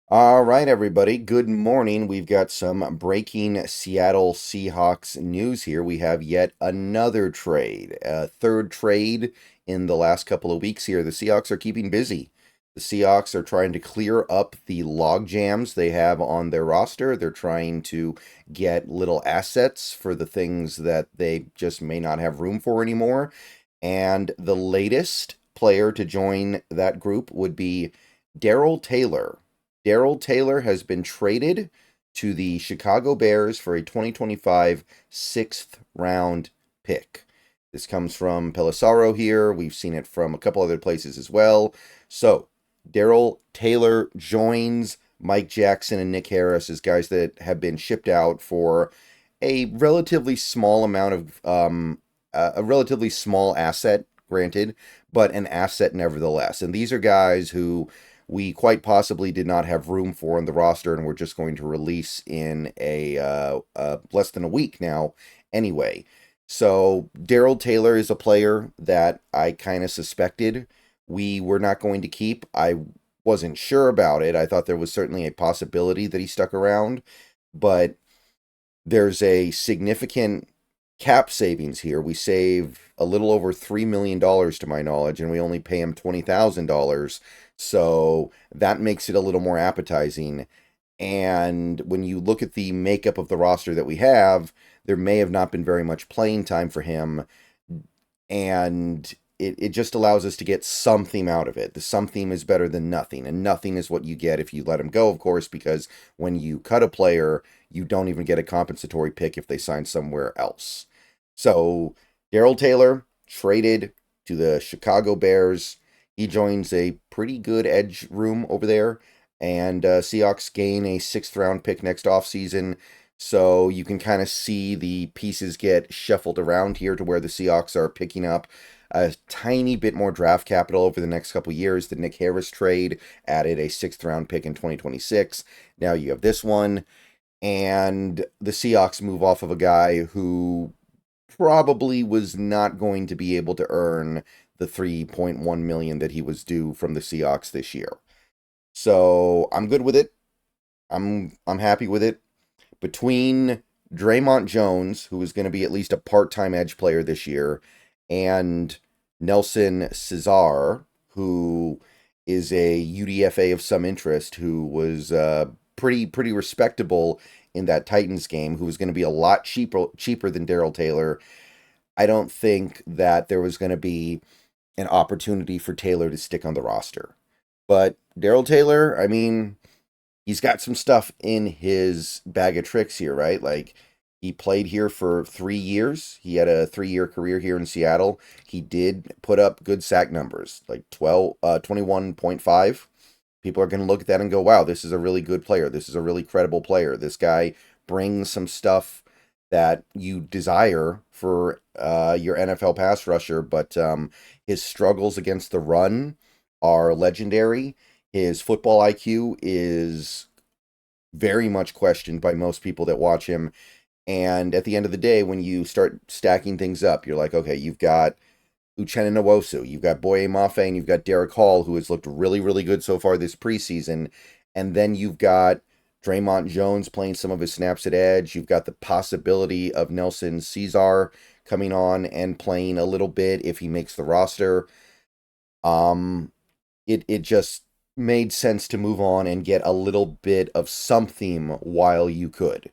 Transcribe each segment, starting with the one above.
All right, everybody. Good morning. We've got some breaking Seattle Seahawks news here. We have yet another trade, a third trade in the last couple of weeks here. The Seahawks are keeping busy. The Seahawks are trying to clear up the log jams they have on their roster. They're trying to get little assets for the things that they just may not have room for anymore. And the latest player to join that group would be Darrell Taylor. Darrell Taylor has been traded to the Chicago Bears for a 2025 sixth round pick. This comes from Pelissaro here. We've seen it from a couple other places as well. So, Darrell Taylor joins Mike Jackson and Nick Harris as guys that have been shipped out for a relatively small amount of a relatively small asset, granted, but an asset nevertheless. And these are guys who we quite possibly did not have room for on the roster, and we're just going to release in a less than a week now anyway. So Darrell Taylor is a player that I kind of suspected we were not going to keep. I wasn't sure about it. I thought there was certainly a possibility that he stuck around, but there's a significant cap savings here. We save a little over $3 million to my knowledge, and we only pay him $20,000. So that makes it a little more appetizing. And when you look at the makeup of the roster that we have, there may have not been very much playing time for him. And it just allows us to get something out of it. The something is better than nothing. And nothing is what you get if you let him go, of course, because when you cut a player, you don't even get a compensatory pick if they sign somewhere else. So Darrell Taylor traded to the Chicago Bears. He joins a pretty good edge room over there. And Seahawks gain a sixth round pick next offseason. So you can kind of see the pieces get shuffled around here to where the Seahawks are picking up a tiny bit more draft capital over the next couple years. The Nick Harris trade added a sixth round pick in 2026. Now you have this one. And the Seahawks move off of a guy who probably was not going to be able to earn the 3.1 million that he was due from the Seahawks this year. So I'm good with it. I'm happy with it. Between Draymond Jones, who is going to be at least a part-time edge player this year, and Nelson Cesar, who is a UDFA of some interest, who was pretty respectable in that Titans game, who was going to be a lot cheaper than Darrell Taylor. I don't think that there was going to be an opportunity for Taylor to stick on the roster. But Darrell Taylor, I mean, he's got some stuff in his bag of tricks here, right? Like, he played here for 3 years. He had a 3-year career here in Seattle. He did put up good sack numbers, like 21.5. People are going to look at that and go, wow, this is a really good player. This is a really credible player. This guy brings some stuff that you desire for your NFL pass rusher, but his struggles against the run are legendary. His football IQ is very much questioned by most people that watch him. And at the end of the day, when you start stacking things up, you're like, okay, you've got Uchenna Nwosu, you've got Boye Mafe, and you've got Derek Hall, who has looked really, really good so far this preseason. And then you've got Draymond Jones playing some of his snaps at edge. You've got the possibility of Nelson Cesar coming on and playing a little bit if he makes the roster. It just made sense to move on and get a little bit of something while you could.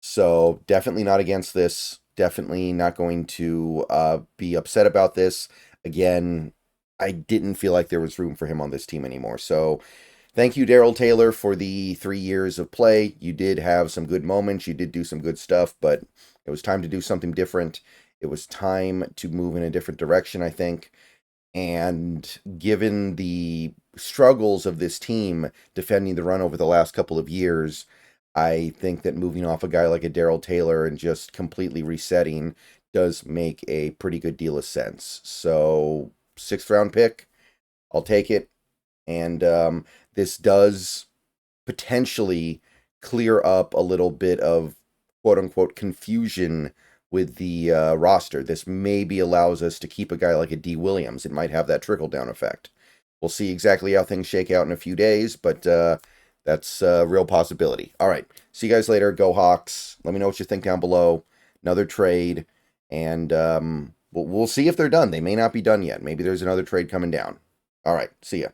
So definitely not against this. Definitely not going to be upset about this. Again, I didn't feel like there was room for him on this team anymore. So thank you, Darrell Taylor, for the 3 years of play. You did have some good moments. You did do some good stuff, but it was time to do something different. It was time to move in a different direction, I think. And given the struggles of this team defending the run over the last couple of years, I think that moving off a guy like a Darrell Taylor and just completely resetting does make a pretty good deal of sense. So, sixth round pick, I'll take it. And this does potentially clear up a little bit of quote unquote confusion with the roster. This maybe allows us to keep a guy like a D. Williams. It might have that trickle down effect. We'll see exactly how things shake out in a few days, but That's a real possibility. All right. See you guys later. Go Hawks. Let me know what you think down below. Another trade. And we'll see if they're done. They may not be done yet. Maybe there's another trade coming down. All right. See ya.